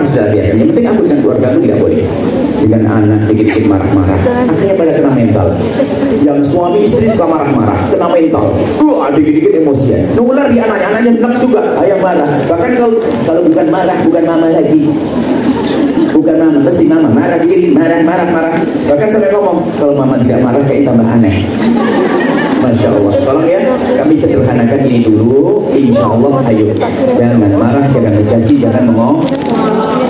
sudah biarkan. Yang penting aku dengan keluarga aku tidak boleh. Dengan anak dikit-dikit marah-marah, akhirnya pada kena mental. Yang suami istri suka marah-marah, kena mental. Dikit-dikit emosian. Nular di anaknya enak juga, ayam marah. Bahkan kalau bukan marah, bukan mama lagi. Bukan mama, pasti mama marah dikit, marah. Bahkan sampai ngomong, kalau mama tidak marah kayak tambah aneh. Masya Allah. Tolong ya, kami sederhanakan ini dulu. Insya Allah, ayo jangan marah, jangan mencaci, jangan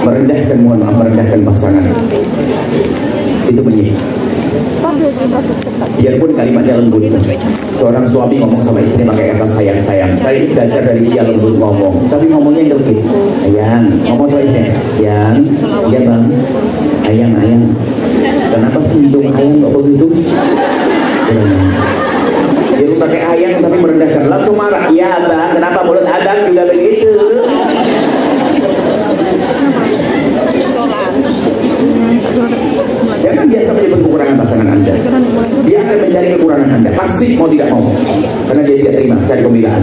merendahkan, mohon maaf, merendahkan pasangan. Itu bunyi. Biarpun kalimatnya lembut. Seorang suami ngomong sama istri pakai kata sayang. Tadi belajar dari dia lembut ngomong, tapi ngomongnya ngerti. Ayang, ngomong sama istri. Yang, iya bang. Ayang. Kenapa sih hidung ayang kok begitu? Dia pakai ayang tapi merendahkan, langsung marah. Iya bang, kenapa mulut abang juga begitu? Jangan biasa menyebut kekurangan pasangan Anda. Dia akan mencari kekurangan Anda, pasti mau tidak mau, karena dia tidak terima, cari pembelaan.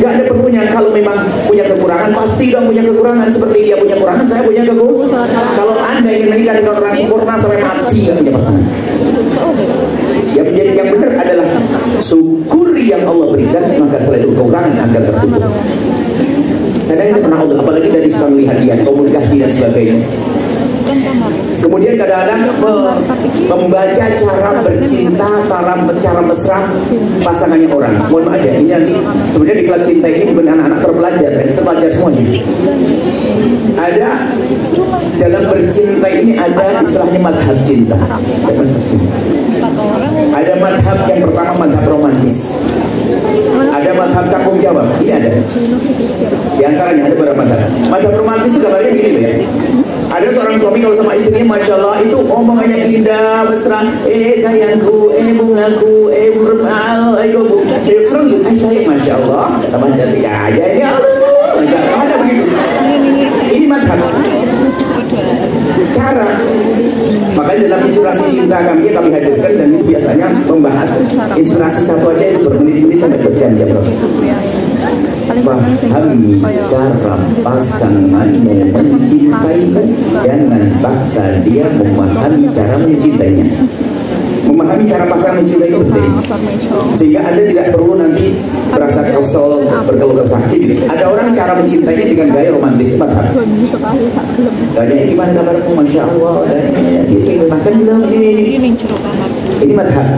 Gak ada perlunya. Kalau memang punya kekurangan, pasti dong punya kekurangan. Seperti dia punya kekurangan, saya punya kekurangan. Kalau Anda ingin menikah dengan orang sempurna sampai mati, gak punya pasangan. Yang menjadi yang benar adalah syukuri yang Allah berikan, maka setelah itu kekurangan akan tertutup. Kadang itu pernah Allah, apalagi dari suka melihat komunikasi dan sebagainya. Kemudian kadang-kadang membaca cara bercinta, cara mesra pasangannya orang. Mohon maaf ya, ini nanti kemudian di kelas cinta ini bukan anak-anak terpelajar, dan terpelajar semuanya. Ada dalam bercinta ini ada istilahnya madhab cinta. Ada madhab yang pertama, madhab romantis. Ada madhab tanggung jawab. Ini ada. Di antaranya ada beberapa madhab. Madhab romantis itu gambarnya begini loh ya. Ada seorang suami kalau sama istrinya, masya Allah, itu omongannya indah, mesra. Sayangku, bungaku, berbal, sayang, masya Allah, teman cantik aja ini, masya Allah, ada begitu. Ini madhab. Cara. Makanya dalam inspirasi cinta kami hadirkan, dan itu biasanya membahas inspirasi satu aja itu bermenit-menit sampai berjam-jam. Pahami cara pasanganmu mencintaimu, jangan paksa dia memahami cara mencintainya. Memahami cara pasangan mencintai itu penting, sehingga Anda tidak perlu nanti merasa kesel, berkeluh kesah. Ada orang cara mencintainya dengan gaya romantis. Tanya gimana kabarmu, masya Allah, dia sih makan belum, ini madhab.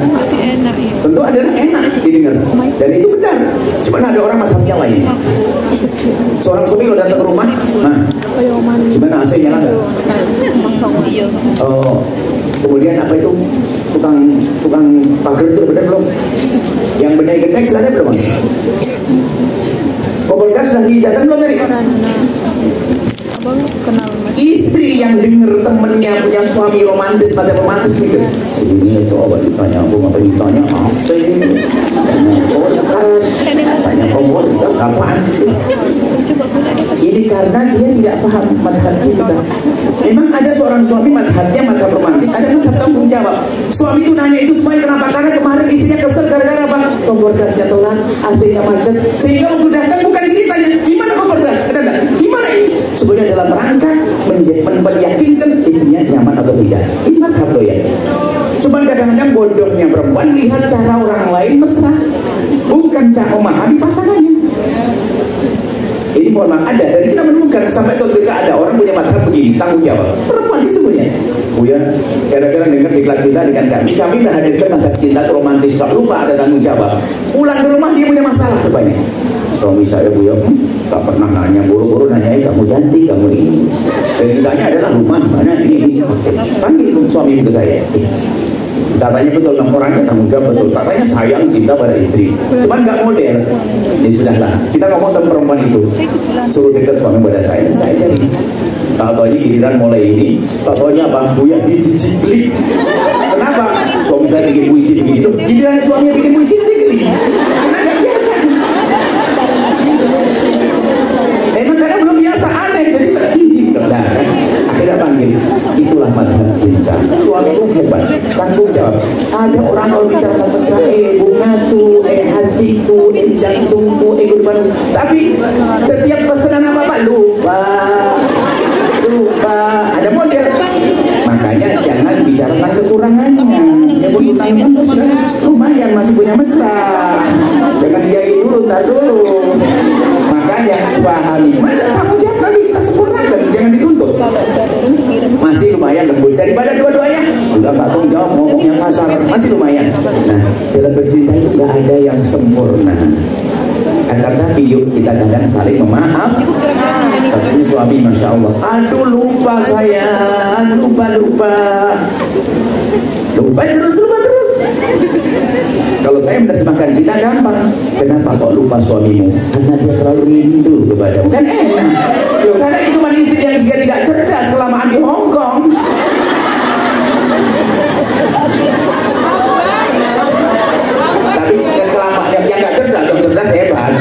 Tentu adalah enak didengar, dan itu benar. Cuma ada orang madhabnya lain. Seorang suami kalau datang ke rumah, nah, gimana AC nyala nggak? Oh, kemudian apa itu tukang pagar itu benar belum? Yang benar-benar sudah ada belum? Kompor gas sudah dijatah belum tadi? Istri yang dengar temennya punya suami romantis, pada romantis mikir, ini coba ditanya, aku ngapa ditanya asing, tanya kompor gas apaan? Ini karena dia tidak paham madhab cinta. Memang ada seorang suami madhabnya madhab romantis, ada madhab tanggung jawab. Suami itu nanya itu supaya kenapa? Karena kemarin istrinya kesel gara-gara apa? Kompor gasnya telat, AC-nya macet, sehingga mengudahkan bukan ini tanya, gimana kompor gas? Ada enggak? Gimana ini? Sebenarnya dalam rangka meyakinkan istrinya nyaman atau tidak. Ini madhab loh ya. Cuman kadang-kadang bodohnya perempuan lihat cara orang lain mesra, bukan cara memahami pasangannya. Ini mohon maaf ada, dan kita menemukan sampai suatu ketika ada orang punya madhab begini, tanggung jawab. Perempuan ini sebenarnya. Kemudian gara-gara dengar di kelas cinta dengan kami menghadirkan madhab cinta itu romantis, tak lupa ada tanggung jawab. Pulang ke rumah dia punya masalah rupanya. Suami saya bu ya, tak pernah nanya, buru-buru nanyain kamu cantik, kamu ini. Dan ditanya adalah rumah mana ini. Panggil suami ke saya. Katanya betul, orangnya tanggung jawab betul. Katanya sayang cinta pada istri. Cuman nggak model. Ya sudahlah, kita ngomong sama perempuan itu, suruh dekat suami pada saya, dan saya cari. Tak tahu aja giliran mulai ini, tak tahu aja apa, buya dijijik. Kenapa? Suami saya bikin puisi begini. Giliran suaminya bikin puisi nanti geli. Karena nggak biasa. Memang kadang belum biasa, aneh. Jadi nah, akhirnya panggil. Itulah madhab cinta. Suamiku hebat, tanggung jawab. Ada orang kalau bicara tentang mesra, bungaku, hatiku, jantungku, kehidupanku. Tapi setiap pesanan apa-apa lupa. rumahnya mesra. Jangan kiai dulu, ntar dulu. Makanya pahami, masa tanggung jawab lagi kita sempurnakan, jangan dituntut. Masih lumayan lembut daripada dua-duanya. Udah nggak tanggung jawab, ngomongnya kasar, masih lumayan. Nah, dalam bercinta itu nggak ada yang sempurna. Akan tapi yuk kita kadang saling memaaf. Tapi suami masya Allah, aduh lupa sayang, lupa terus. Kalau saya menerjemahkan cinta gampang. Kenapa kok lupa suamimu? Karena dia terlalu rindu kepadamu. Kan enak. Loh, karena itu cuma istri yang tidak cerdas kelamaan di Hongkong. Tapi kan kelamaan yang nggak cerdas, yang cerdas hebat.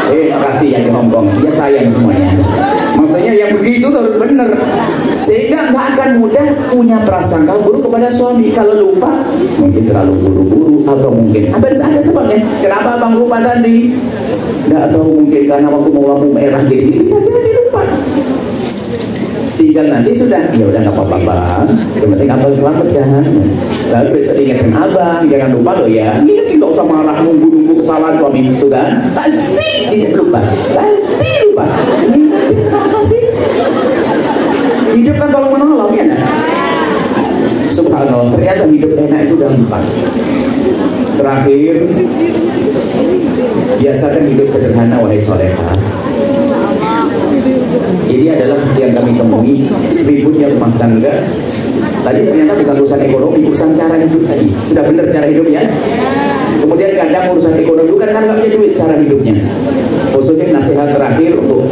Makasih yang di Hongkong. Dia sayang semuanya. Maksudnya yang begitu harus benar. Sehingga nggak akan mudah punya prasangka buruk kepada suami. Kalau lupa, mungkin terlalu buru-buru atau mungkin ada sebabnya. Kenapa abang lupa tadi? Nggak tahu, mungkin karena waktu mau lampu merah jadi bisa jadi lupa. Tinggal nanti sudah, ya udah nggak apa-apa. Yang penting abang selamat kan. Lalu besok ingatkan abang, jangan lupa loh ya. Ingat, tidak usah marah nunggu kesalahan suami itu kan. Pasti tidak lupa. Ingatin kenapa sih? Hidup kan tolong menolong ya nah? Subhanallah, ternyata hidup enak itu gampang. Terakhir, biasakan hidup sederhana wahai soleha. Ini adalah yang kami temui ributnya rumah tangga. Tadi ternyata bukan urusan ekonomi, urusan cara hidup tadi. Sudah benar cara hidupnya. Kemudian kadang urusan ekonomi bukan karena nggak punya duit, cara hidupnya. Khususnya nasihat terakhir untuk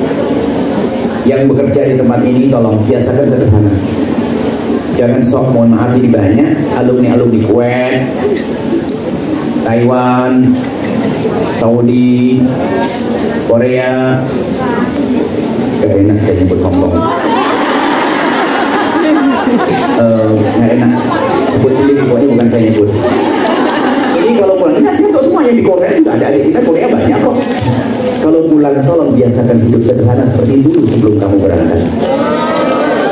yang bekerja di tempat ini, tolong biasakan sederhana. Jangan sok, mohon maaf ini banyak alumni Kuwait, Taiwan, Saudi, Korea. Gak enak saya nyebut Hongkong. Gak enak sebut cilik, pokoknya bukan saya nyebut. Ini kalau pulang, ini nasihat untuk semua yang di Korea juga ada adik kita Korea banyak kok. Kalau pulang tolong biasakan hidup sederhana seperti dulu sebelum kamu berangkat.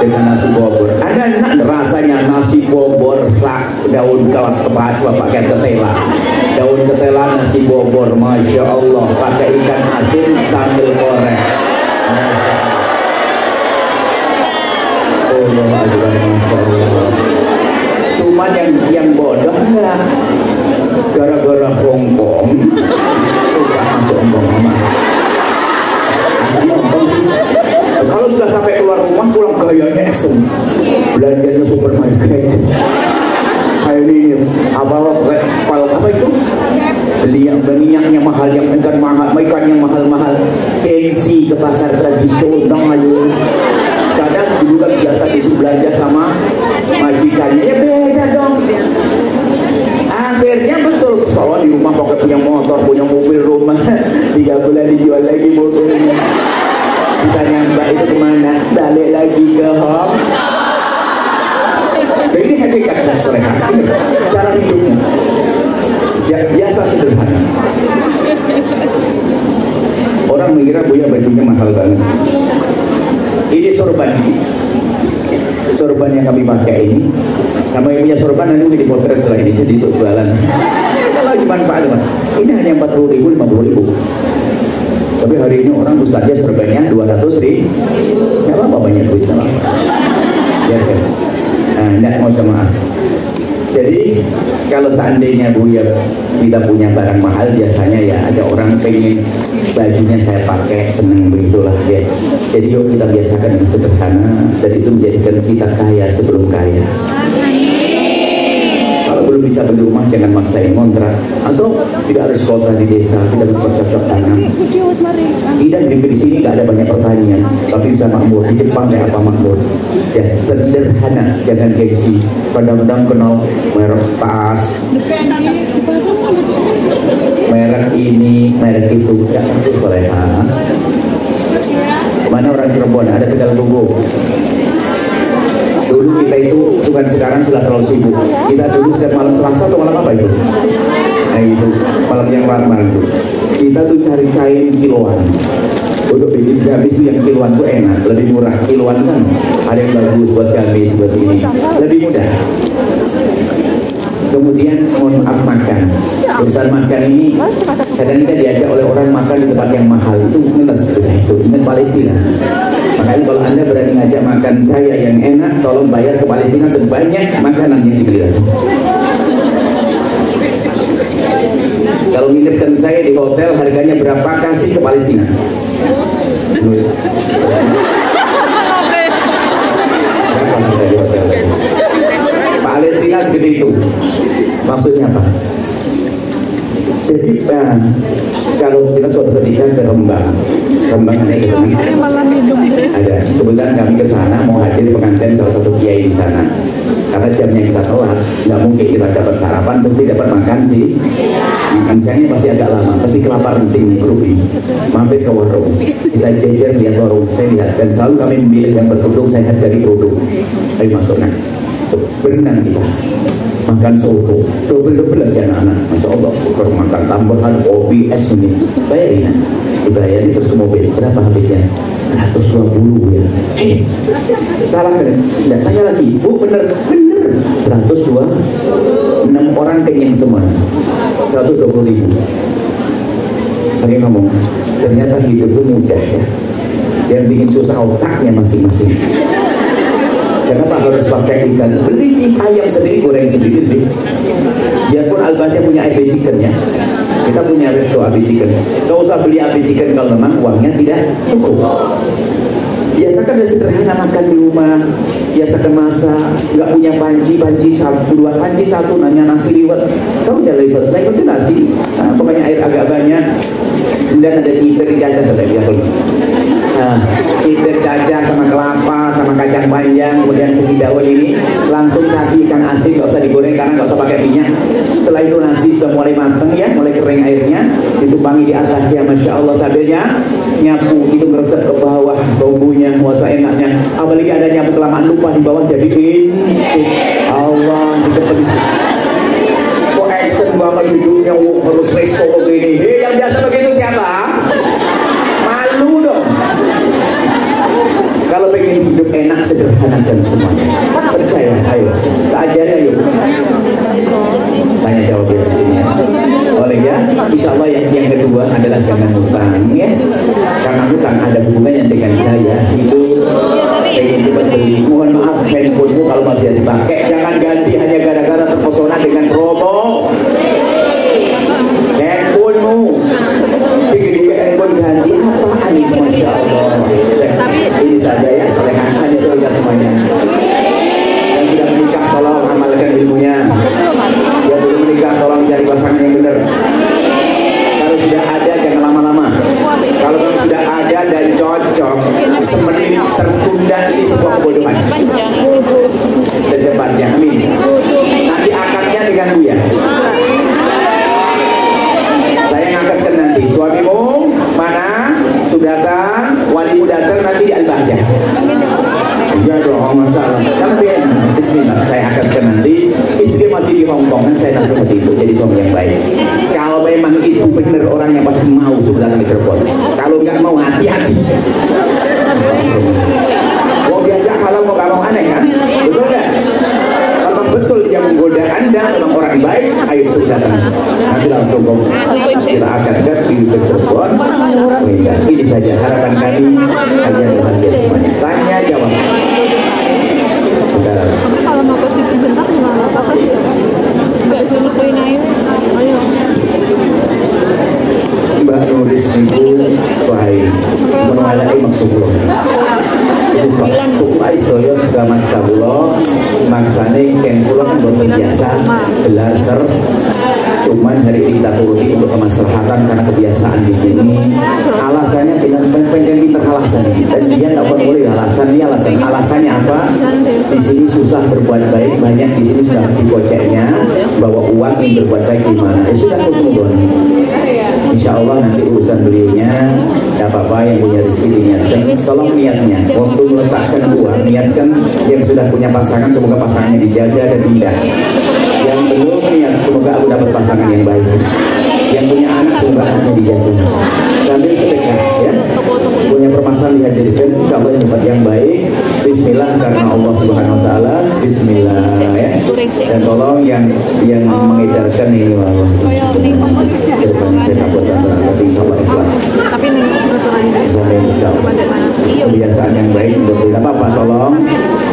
Dengan nasi bobor. Ada enak rasanya nasi bobor daun kawat kebat pakai ketela. Daun ketela nasi bobor, masya Allah, pakai ikan asin sambil goreng. Masya Allah. Cuman yang bodoh enggak. Gara-gara Hongkong bukan masuk Hongkong mama. Asli Hongkong sih. Kalau sudah sampai keluar rumah, pulang gayanya action, belanjanya supermarket kayak ini apa itu, beli yang minyaknya mahal, yang ikan yang mahal, gengsi ke pasar tradisional. Kadang dulu kan biasa disuruh belanja sama majikannya, ya beda dong. Akhirnya betul, kalau di rumah pokoknya punya motor, punya mobil rumah, 3 bulan dijual lagi mobilnya. Ditanya mbak itu kemana? Balik lagi ke Hong. Nah, ini hakikat dan soleha. Cara hidupnya biasa sederhana. Orang mengira Buya bajunya mahal banget. Ini sorban yang kami pakai ini. Sama yang punya sorban nanti mungkin dipotret setelah ini jadi untuk jualan. Kalau lagi manfaat teman. Ini hanya 40.000, 50.000. Tapi hari ini orang ustadznya sorbannya 200.000. Nggak apa-apa, banyak duit nggak apa-apa. Biarkan. Nah, nggak mau sama. Jadi kalau seandainya Buya kita punya barang mahal, biasanya ya ada orang pengen bajunya saya pakai, seneng, begitulah ya. Jadi yuk kita biasakan yang sederhana, dan itu menjadikan kita kaya sebelum kaya. Kalau belum bisa beli rumah, jangan maksain kontrak, atau tidak harus kota di desa, kita bisa bercocok tanam. Dan di sini nggak ada banyak pertanian, tapi bisa makmur. Di Jepang kayak apa makmur? Ya sederhana, jangan gengsi. Kadang-kadang kenal merek tas, merek ini, merek itu, ya itu soleha. Mana orang Cirebon? Ada Tegal Bubu. Dulu kita itu, bukan sekarang sudah terlalu sibuk. Kita dulu setiap malam Selasa atau malam apa itu? Nah itu, malam yang lama itu. Kita tuh cari kain kiloan. Untuk bikin gamis tuh yang kiloan tuh enak, lebih murah. Kiloan kan ada yang bagus buat gamis, buat ini. Lebih mudah. Kemudian mohon maaf makan. Urusan makan ini kadang kita diajak oleh orang makan di tempat yang mahal itu ngeles sudah itu. Ingat Palestina. Makanya kalau Anda berani ngajak makan saya yang enak, tolong bayar ke Palestina sebanyak makanan yang dibeli tadi. Kalau nginepkan saya di hotel harganya berapa, kasih ke Palestina. Berapa harga di hotel? Palestina segede itu. Maksudnya apa? Jadi kalau kita suatu ketika ke Rembang ada di mana? Ada. Kebetulan kami ke sana mau hadir pengantin salah satu kiai di sana. Karena jamnya kita telat, nggak mungkin kita dapat sarapan, pasti dapat makan sih. Makan siangnya pasti agak lama, pasti kelaparan penting grupi. Mampir ke warung, kita jejer lihat warung, saya lihat dan selalu kami memilih yang berkerudung, saya lihat dari kerudung. Ayo masuk nak, berenang kita. Makan soto, double lagi anak-anak, masya Allah, makan tambahan kopi es ini, bayarin ya, dibayarin terus ke mobil, berapa habisnya? 120 ya. Hei, salah kan? Tidak tanya lagi, bu bener 126 orang kenyang semua, 120.000. Lagi ngomong, ternyata hidup itu mudah ya, yang bikin susah otaknya masing-masing. Kenapa harus pakai ikan? Beli ayam sendiri, goreng sendiri sih. Biarpun Al-Baca punya AB Chicken ya, kita punya resto AB Chicken. Gak usah beli AB Chicken kalau memang uangnya tidak cukup. Biasakan ya sederhana makan di rumah, biasakan masak, nggak punya panci satu, dua panci satu, nanya nasi liwet, kamu jangan liwet, liwet itu nasi, nah, pokoknya air agak banyak, kemudian ada cipir cacah sampai dia dulu. Nah, cipir cacah sama kelapa sama kacang panjang, kemudian segi dawet ini langsung kasih ikan asin, nggak usah digoreng karena nggak usah pakai minyak. Setelah itu nasi sudah mulai mateng ya, mulai kering airnya, ditumpangi di atasnya, masya Allah sambilnya nyapu itu ngeresep ke bawah bumbunya, puasa enaknya. Apalagi ada nyapu kelamaan lupa di bawah jadi Allah dikepedit. Kok action banget hidupnya, harus resto begini. Yang biasa begitu siapa? Malu dong. Kalau pengen hidup enak, sederhanakan semuanya. Percaya, ayo. Tak ajari, ayo. Tanya jawab di sini ya. Oleh ya, insya Allah yang kedua adalah jangan hutang ya. Karena hutang ada hubungannya dengan gaya hidup. Pengen cepat beli, mohon maaf handphonemu kalau masih dipakai, jangan ganti hanya gara-gara terpesona dengan promo. Handphonemu dikit-dikit handphone ganti apaan itu, masya Allah. Ini saja ya, solehah di surga semuanya. Yang sudah menikah tolong amalkan ilmunya. Yang belum menikah tolong cari pasangan yang benar. Kalau sudah ada jangan lama-lama. Kalau memang sudah ada dan cocok, semenit tertunda ini sebuah kebodohan. Secepatnya, amin. Nanti akadnya dengan Buya. Saya ngangkatkan nanti suamimu mana sudah datang, walimu datang nanti di Al-Bahjah. Ya dong, masalah. Tapi bismillah, saya akadkan nanti. Istri masih di Hongkong kan, saya nasihati itu jadi suami yang baik. Kalau memang itu benar orangnya pasti mau sudah datang ke Cirebon. Kalau nggak mau hati-hati. Mau diajak halal mau gak mau aneh kan? Betul nggak? Kalau betul dia menggoda Anda memang orang baik, ayo suruh datang. Nanti langsung kita akadkan di Cirebon. Ini saja harapan kami agar bahagia semuanya. Tanya jawab. Kalau mau positif bentar gimana? Apa sih? Mbak Nurin ayo. Mbak Nuris niku baik menolak maksud kula. Cukup istoyo sudah maksa kula, maksane ken kula kan boten biasa gelar ser. Cuman hari ini kita turuti untuk kemaslahatan karena kebiasaan di sini. Alasannya pengen pinter alasan dan dia tidak boleh alasan ini alasannya apa? Di sini susah berbuat baik, banyak di sini sudah dikoceknya bawa uang yang berbuat baik di mana? Sudah kesemuanya. Insya Allah nanti urusan beliaunya tidak apa-apa, yang punya rezeki diniatkan. Tolong niatnya waktu meletakkan uang, niatkan yang sudah punya pasangan semoga pasangannya dijaga dan indah. Yang belum niat semoga aku dapat pasangan yang baik. Yang punya anak semoga anaknya dijaga. Sambil sedekah ya. Punya permasalahan dihadirkan, insya Allah yang dapat yang baik. Bismillah karena Allah Subhanahu Wa Taala. Bismillah ya. Dan tolong yang mengedarkan ini Allah. Depan saya takut tapi insya Allah ikhlas. Tapi nih Kebiasaan yang baik untuk tidak apa-apa, tolong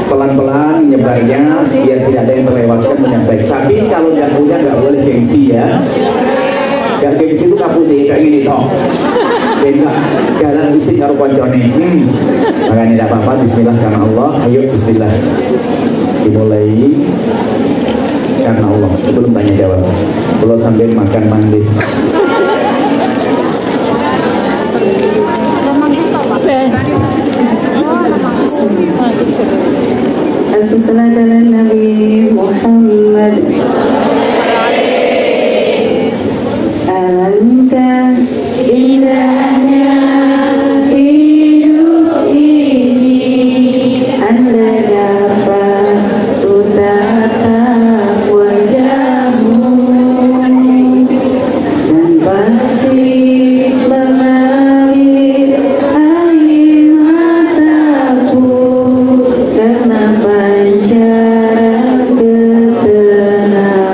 pelan-pelan menyebarnya biar tidak ada yang terlewatkan menyampaikan. Tapi kalau yang punya nggak boleh gengsi ya. Gak gengsi itu kapu sih kayak gini dong. Beda jalan isin karo koncone. Makanya tidak apa-apa. Bismillah karena Allah. Ayo Bismillah. Dimulai karena Allah. Sebelum tanya jawab, kalau sambil makan manggis. Al-Fatihah ala Nabi Muhammad. Anta indahnya hidup ini, Anda dapat tatap wajahmu dan pasti mengalir air mataku karena pancaran ketenangan.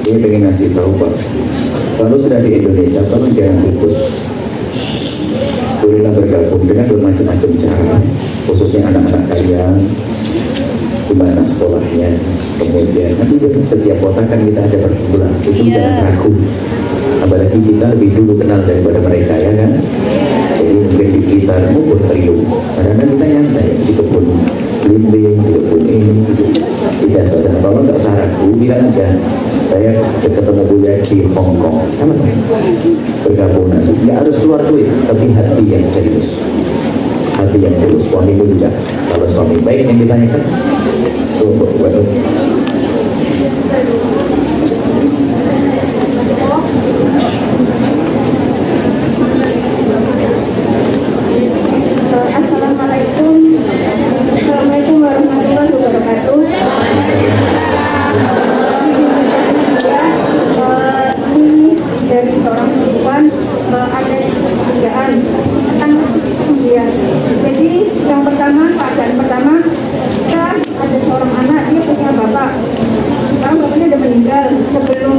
Ini pengen ngasih tahu Pak, kalau sudah di Indonesia, tolong jangan putus. Bolehlah bergabung dengan bermacam-macam cara, khususnya anak-anak kalian, gimana sekolahnya, kemudian nanti di setiap kota kan kita ada perkumpulan, itu jangan ragu. Apalagi kita lebih dulu kenal daripada mereka, ya kan? Jadi mungkin di Blitar maupun Priok, karena kita nyantai di kebun Blimbing, di kebun ini, tidak saudara. Kalau nggak usah ragu, bilang aja saya ketemu Buya di Hong Kong, bergabung nanti. Nggak harus keluar duit, tapi hati yang serius, hati yang tulus. Suamimu juga, kalau suami baik yang ditanyakan, waduh. Assalamualaikum warahmatullahi wabarakatuh. Ini dari seorang perempuan ada pekerjaan tentang kemudian. Jadi yang pertama, keadaan pertama, kita ada seorang anak, dia punya bapak. Sekarang bapaknya udah meninggal. Sebelum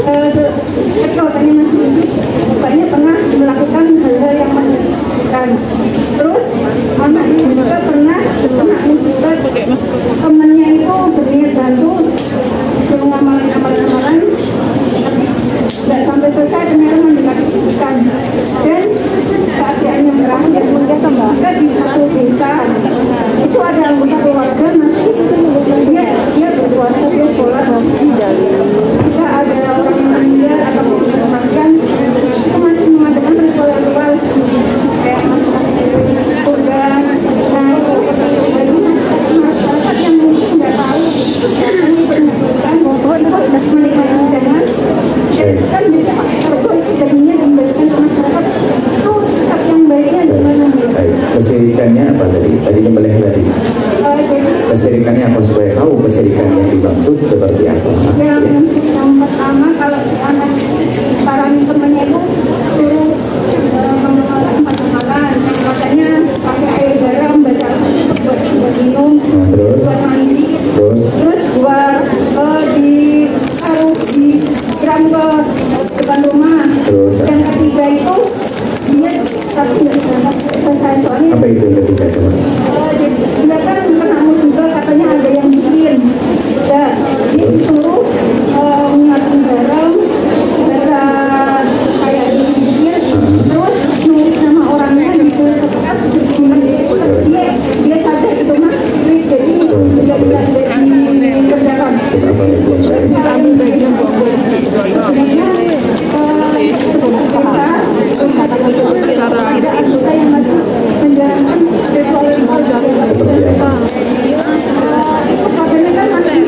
ketika bapaknya masih hidup, bapaknya pernah melakukan hal-hal yang menyakitkan. Terus anak ini juga pernah musibah, temannya itu berniat bantu suruh ngamalin amalan-amalan, nggak sampai selesai ternyata mendekatkan. Dan keadaan yang berakhir ketika di satu desa itu ada anggota keluarga masih dia berpuasa, dia sholat. Jika ada orang yang meninggal atau dimakamkan, itu masih mengadakan ritual-ritual kayak masalah kurban. Nah, jadi masyarakat yang mungkin nggak tahu ini menyebutkan bahwa itu menikmati dengan kan bisa kalau itu jadinya dikembalikan ke masyarakat, itu sikap yang baiknya gimana? Kesirikannya apa tadi? Tadi nyembelih tadi. Kesirikannya apa supaya tahu kesirikan yang dimaksud seperti apa? Yang pertama, kalau si anak para temannya itu suruh mengamalkan amalan, makanya pakai air garam, baca buat minum, terus buat mandi, terus buat ditaruh di keran ke depan rumah. Terus yang ketiga itu dia tapi nggak bisa selesai soalnya. apa itu yang ketiga coba? Dia kan kena musibah, katanya ada yang bikin. Ya, dia disuruh menyiapkan garam, baca kayak dikit, terus nulis nama orangnya, ditulis ke kertas, dia sadar itu mah jadi dia tidak dikerjakan. Yang masih menjalankan ritual-ritual Seperti apa? itu katanya kan masih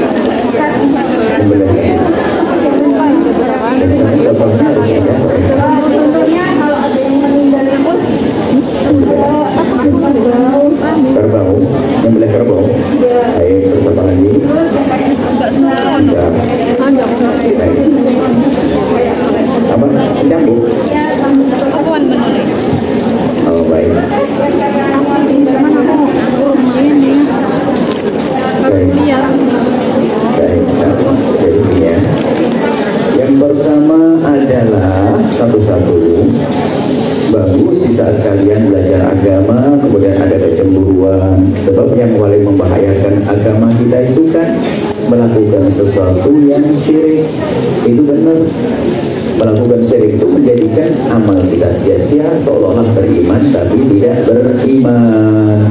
Sekarang contohnya harus biasa. contohnya kalau ada yang meninggal itu Kerbau, nyembelih kerbau. Baik, terus apa lagi? Ya. Baik. Apa? Cambuk? Oh, baik. Baik. Jadi ya. Yang pertama adalah satu-satu bagus di saat kalian belajar agama kemudian ada kecemburuan, sebab yang paling membahayakan agama kita itu kan melakukan sesuatu yang syirik. Itu benar, melakukan syirik itu menjadikan amal kita sia-sia, seolah-olah beriman tapi tidak beriman.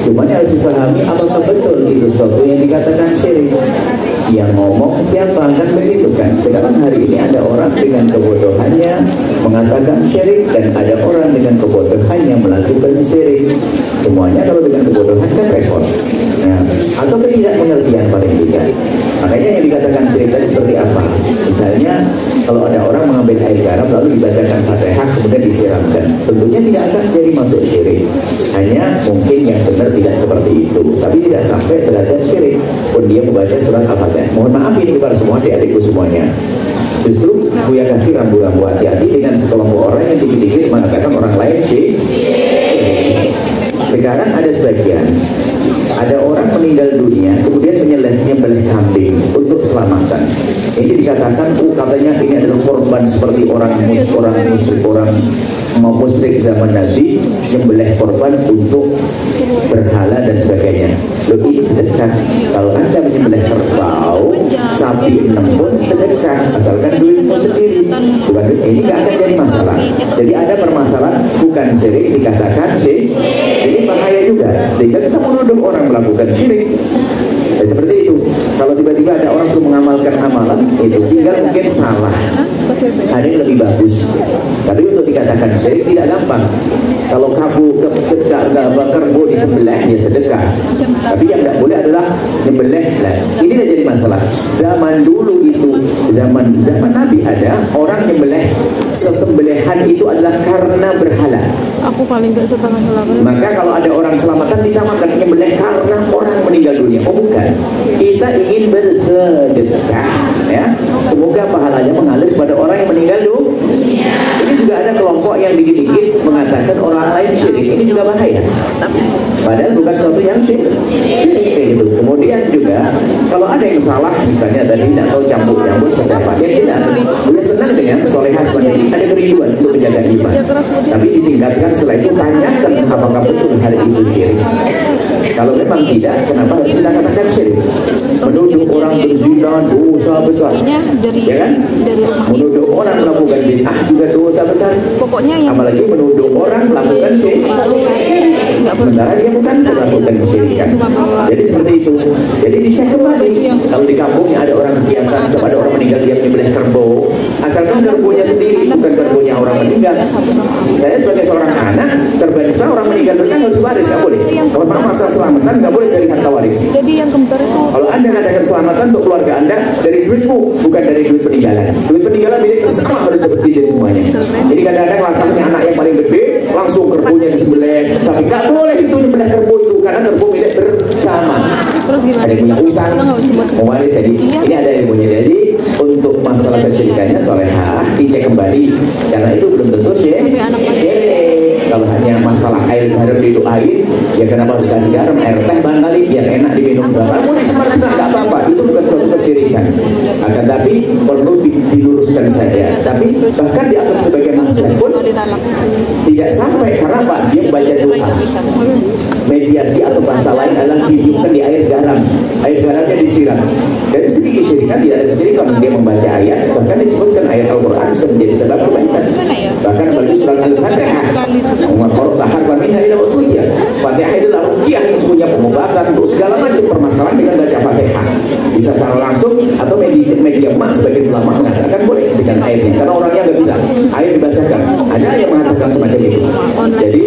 Cuman harus dipahami apakah betul itu sesuatu yang dikatakan syirik. Yang ngomong siapa, kan begitu kan? Sekarang hari ini ada orang dengan kebodohannya mengatakan syirik dan ada orang dengan kebodohannya melakukan syirik. Semuanya kalau dengan kebodohan kan repot. Nah, atau ketidakmengertian paling tidak. Makanya yang dikatakan syirik tadi seperti apa? Misalnya kalau ada orang mengambil air garam lalu dibacakan Fatihah kemudian disiramkan, tentunya tidak akan jadi masuk syirik. Hanya mungkin yang benar tidak seperti itu, tapi tidak sampai derajat syirik pun dia membaca surat Al-Fatihah. Mohon maaf ini kepada semua adik-adikku semuanya. Justru Buya kasih rambu-rambu hati-hati dengan sekelompok orang yang dikit-dikit mengatakan orang lain syirik. Sekarang ada sebagian ada orang meninggal dunia kemudian menyembelih kambing untuk selamatan. Ini dikatakan katanya ini adalah korban seperti orang musyrik zaman Nabi menyembelih korban untuk berhala dan sebagainya. Loh, ini sedekah. Kalau Anda menyembelih kerbau, sapi, pun sedekah, asalkan duitmu sendiri. Bukan duit, ini nggak akan jadi masalah. Jadi ada permasalahan bukan syirik dikatakan syirik. Ini bahaya juga. Sehingga kita menuduh orang melakukan syirik. Ya, seperti itu. Kalau tiba-tiba ada orang suruh mengamalkan amalan, itu tinggal mungkin salah. Ada yang lebih bagus. Tapi untuk dikatakan syirik tidak gampang. Kalau kerbau disebelah ya sedekah. Tapi yang tidak boleh adalah nyembelih. Nah, ini udah jadi masalah. Zaman dulu itu, zaman Nabi ada orang nyembelih, sesembelihan itu adalah karena berhala. Aku paling gak suka masalah. Maka kalau ada orang selamatan disamakan nyembelih karena orang meninggal dunia. Oh bukan, kita ingin bersedekah, ya. Semoga pahalanya mengalir pada orang yang meninggal dunia. Ini juga ada kelompok yang dikit-dikit mengatakan orang lain syirik. Ini juga bahaya. Padahal bukan sesuatu yang syirik gitu. Kemudian juga kalau ada yang salah, misalnya tadi tidak tahu campur-campur pendapat, yang jelas boleh senang dengan solehah seperti ada kerinduan untuk menjaga iman. Tapi ditingkatkan setelah itu tanyakan apakah betul hal itu syirik. Kalau memang tidak, kenapa harus kita katakan syirik? Menuduh orang berzina dosa besar, ya kan? Menuduh orang melakukan bid'ah juga dosa besar. Pokoknya yang apalagi menuduh orang melakukan syirik. Sementara dia bukan melakukan kesyirikan. Jadi seperti itu. Jadi dicek kembali. Kalau di kampungnya ada orang kegiatan kepada orang meninggal dia menyembelih kerbau, asalkan kerbaunya sendiri, bukan kerbaunya orang meninggal. Saya sebagai seorang anak, terbaiknya orang meninggal kan harus waris, nggak boleh. Kalau pernah masa selamatan nggak boleh dari harta waris. Jadi yang kembar itu. Kalau Anda mengadakan selamatan untuk keluarga Anda dari duitmu, bukan dari duit peninggalan. Duit peninggalan milik bersama harus dapat izin semuanya. Jadi kadang-kadang latahnya anak yang paling gede, langsung kerbaunya disembelih. Tapi nggak boleh itu nyembelih kerbau itu karena kerbau milik bersama. Terus gimana? Ada yang punya utang, mewaris. Jadi ini ada ilmunya. Jadi untuk masalah kesyirikannya solehah dicek kembali karena itu belum tentu sih. Kalau hanya masalah air garam didoain, ya kenapa harus kasih garam? Air teh barangkali biar enak diminum. Kalau disemarkan nggak apa-apa, itu bukan suatu kesyirikan. Akan tapi perlu diluruskan saja. Tapi bahkan dianggap sebagai maksiat pun tidak sampai karena apa? Dia membaca doa. Mediasi atau bahasa lain adalah dihidupkan di air garam. Air garamnya disiram. Dari segi kesyirikan tidak ada kesyirikan. Dia membaca ayat, bahkan disebutkan ayat Al-Quran bisa menjadi sebab kebaikan. Bahkan bagi surat Al-Fatihah, Fatihah adalah ruqyah yang semuanya pengobatan untuk segala macam permasalahan dengan baca Fatihah. Bisa secara langsung atau media emas sebagai ulama mengatakan boleh dengan airnya karena orangnya nggak bisa air dibacakan. Ada yang mengatakan semacam itu. Jadi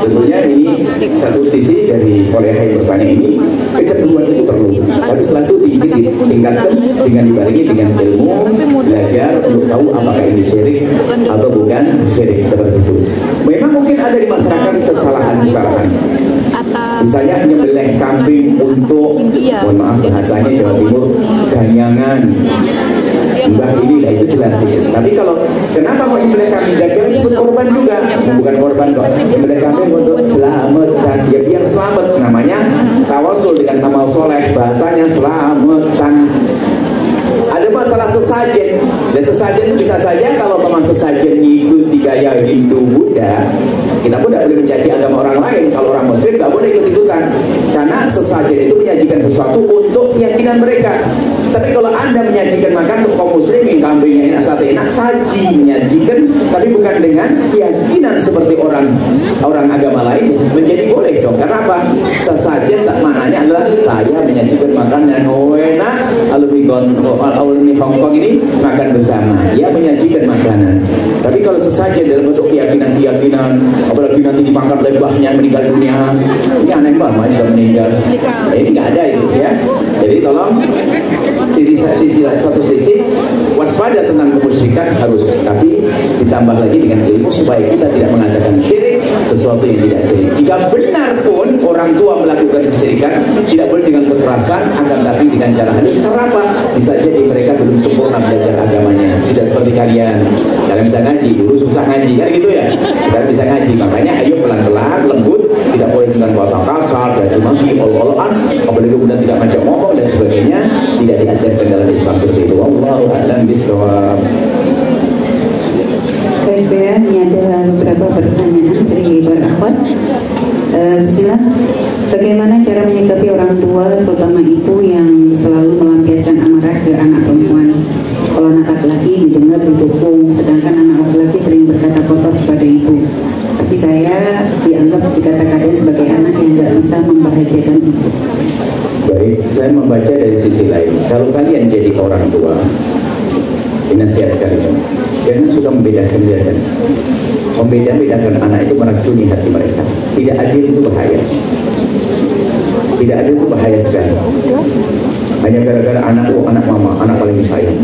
tentunya ini satu sisi dari solehah yang bertanya ini, kecenderungan itu perlu. Tapi setelah itu ditingkatkan dengan dibarengi dengan ilmu, belajar untuk tahu apakah ini syirik atau bukan syirik seperti itu. Memang mungkin ada di masyarakat kesalahan-kesalahan. Misalnya menyembelih kambing untuk, mohon maaf bahasanya Jawa Timur, ganyangan. Mbah inilah itu jelas sih. Tapi kalau kenapa kok menyembelih kambing? Jangan disebut korban juga. Bukan korban kok. Menyembelih kambing untuk selamatan. Ya biar selamat. Namanya tawasul dengan amal soleh. Bahasanya selamatan. Ada masalah sesajen. Dan sesajen itu bisa saja kalau memang sesajen mengikuti gaya Hindu Buddha, kita pun tidak boleh mencaci agama orang lain. Kalau orang Muslim nggak boleh ikut-ikutan, karena sesajen itu menyajikan sesuatu untuk keyakinan mereka. Tapi kalau Anda menyajikan makan untuk kaum muslimin, kambingnya enak, sate enak, saji menyajikan, tapi bukan dengan keyakinan seperti orang agama lain, menjadi boleh dong. Karena apa? Sesajen tak maknanya adalah saya menyajikan makanan enak, alumni Hongkong ini makan bersama, ya menyajikan makanan. Tapi kalau sesajen dalam bentuk keyakinan, apalagi nanti dimakan lebahnya meninggal dunia, ini aneh banget, sudah meninggal. Nah, ini nggak ada itu ya. Jadi tolong satu sisi waspada tentang kemusyrikan harus, tapi ditambah lagi dengan ilmu supaya kita tidak mengatakan syirik sesuatu yang tidak syirik. Jika benar pun orang tua melakukan kesyirikan, tidak boleh dengan kekerasan, akan tapi dengan cara halus. Karena apa? Bisa jadi mereka belum sempurna belajar agamanya. Tidak seperti kalian Sekarang bisa ngaji, dulu susah ngaji kan gitu ya. Sekarang bisa ngaji, makanya ayo pelan-pelan, lembut, tidak boleh dengan kata kasar, caci maki, ol-oloan, apalagi kemudian tidak ngajak ngomong dan sebagainya, tidak diajarkan dalam Islam seperti itu. Wallahu a'lam bishawab. Baik ya, ini ada beberapa pertanyaan dari para akhwat. Bismillah. Bagaimana cara menyikapi orang tua, terutama ibu yang selalu melampiaskan amarah ke anak perempuan? Kalau anak laki-laki didengar didukung, sedangkan anak laki-laki sering berkata kotor kepada ibu. Tapi saya dianggap dikata-katain sebagai anak yang tidak bisa membahagiakan ibu. Baik, saya membaca dari sisi lain. Kalau kalian jadi orang tua, ini nasihat kalian, jangan suka membedakan-bedakan. Membeda-bedakan anak itu meracuni hati mereka. Tidak adil itu bahaya. Tidak adil itu bahaya sekali. Hanya gara-gara anak, oh anak mama, anak paling disayang.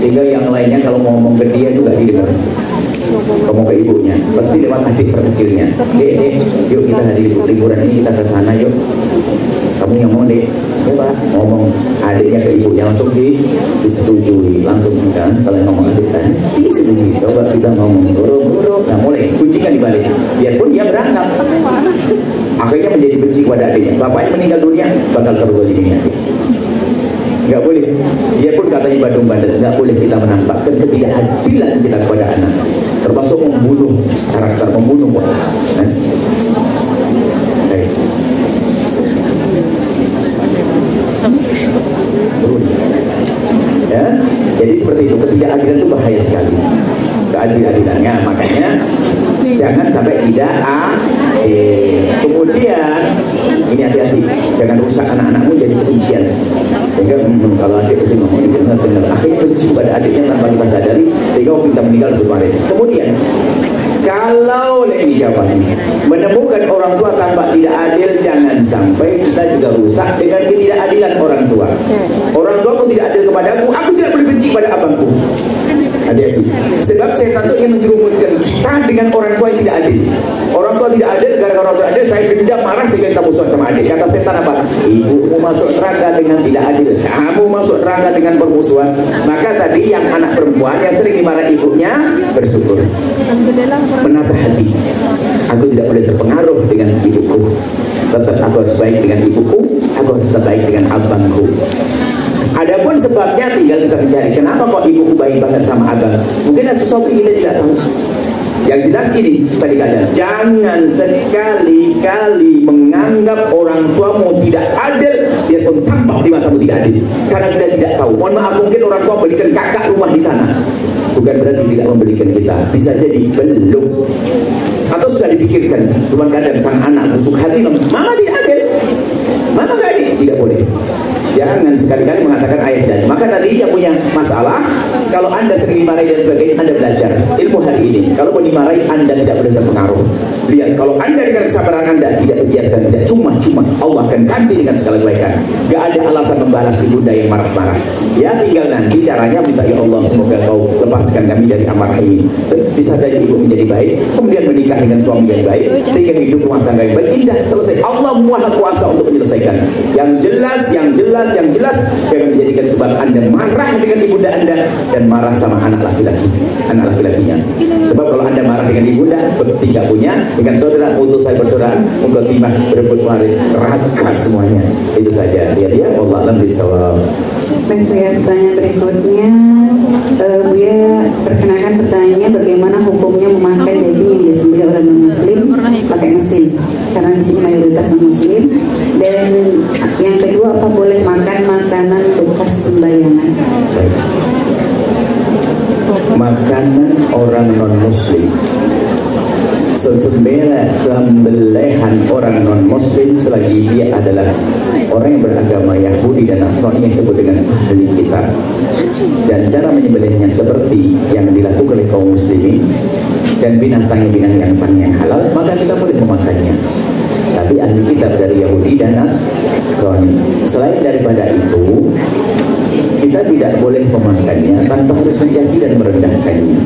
Sehingga yang lainnya kalau mau ngomong ke dia juga didengar. Ngomong ke ibunya, pasti lewat adik terkecilnya. Dek, yuk kita hari liburan ini kita ke sana yuk. Kamu yang mau dek, coba ngomong adiknya ke ibunya langsung disetujui, langsung kan kalau ngomong adik kan disetujui. Coba kita ngomong buru-buru, nah mulai kuncikan dibalik. Biarpun dia berangkat, akhirnya menjadi benci kepada adiknya. Bapaknya meninggal dunia, bakal terzalimi adik. Nggak boleh, biarpun katanya badung bandel, nggak boleh kita menampakkan ketidakadilan kita kepada anak, termasuk membunuh karakter, membunuh nah. Ya, jadi seperti itu, ketidakadilan itu bahaya sekali. Keadilan-adilannya, makanya jangan sampai tidak kemudian ini hati-hati, jangan rusak anak-anakmu jadi kebencian. Sehingga kalau adik pasti ngomong benar-benar, akhirnya benci kepada adiknya tanpa kita sadari, sehingga waktu kita meninggal berwaris. Kemudian kalau lagi jawabannya menemukan orang tua tanpa tidak adil, jangan sampai kita juga rusak dengan ketidakadilan orang tua. Orang tua aku tidak adil kepadaku, aku tidak boleh benci pada abangku. Hati-hati. Sebab setan itu ingin menjerumuskan kita dengan orang tua yang tidak adil. Orang tua tidak adil, gara-gara orang tua tidak adil, saya dendam marah sehingga kita musuhan sama adik. Kata setan apa? Ibumu masuk neraka dengan tidak adil, kamu masuk neraka dengan permusuhan. Maka tadi yang anak perempuan yang sering dimarahi ibunya bersyukur, menata hati. Aku tidak boleh terpengaruh dengan ibuku. Tetap aku harus baik dengan ibuku, aku harus tetap baik dengan abangku. Adapun sebabnya tinggal kita mencari. Kenapa kok ibuku baik banget sama abang? Mungkin ada sesuatu yang kita tidak tahu. Yang jelas ini, tadi kalian jangan sekali-kali menganggap orang tuamu tidak adil, biarpun tampak di matamu tidak adil. Karena kita tidak tahu. Mohon maaf, mungkin orang tua belikan kakak rumah di sana. Bukan berarti tidak membelikan kita. Bisa jadi belum. Atau sudah dipikirkan. Cuma kadang sang anak busuk hati, mama tidak adil, mama gak adil. Tidak boleh. Jangan sekali-kali mengatakan ayah dan. Maka tadi yang punya masalah, kalau anda sering dimarahi dan sebagainya, anda belajar ilmu hari ini. Kalau mau dimarahi, anda tidak boleh terpengaruh. Lihat, kalau anda dengan kesabaran anda tidak dibiarkan, tidak cuma-cuma, Allah akan ganti dengan segala kebaikan. Gak ada alasan membalas ibunda yang marah-marah. Ya tinggal nanti caranya minta, ya Allah semoga kau lepaskan kami dari amarah ini. Bisa saja ibu menjadi baik, kemudian menikah dengan suami yang baik, sehingga hidup rumah tangga yang baik, indah, selesai. Allah Maha Kuasa untuk menyelesaikan. Yang jelas jangan menjadikan sebab anda marah dengan ibunda anda dan marah sama anak laki-lakinya. Sebab kalau anda marah dengan ibunda, tidak punya, dengan saudara putus tali persaudaraan, untuk timah berebut waris, raka semuanya. Itu saja. Dia Allah alam bisawab. Baik, pertanyaan berikutnya, Buya perkenalkan pertanyaannya, bagaimana hukumnya memakan daging yang disembelih oleh non-muslim pakai mesin? Karena di sini mayoritas non-muslim. Dan yang kedua, apa boleh makan makanan bekas sembayangan? Makanan orang non-muslim, sembelihan orang non-muslim selagi dia adalah orang yang beragama Yahudi dan Nasrani yang disebut dengan ahli kitab, dan cara menyembelihnya seperti yang dilakukan oleh kaum muslimin, dan binatang yang halal, maka kita boleh memakannya. Tapi ahli kitab dari Yahudi dan Nasrani, selain daripada itu, kita tidak boleh memakannya tanpa harus mencaci dan merendahkannya.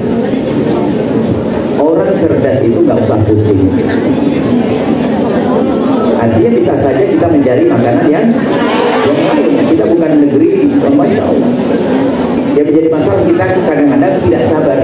Orang cerdas itu nggak usah pusing. Artinya bisa saja kita mencari makanan yang lain. Kita bukan negeri, Masya Allah. Yang menjadi masalah kita kadang-kadang tidak sabar.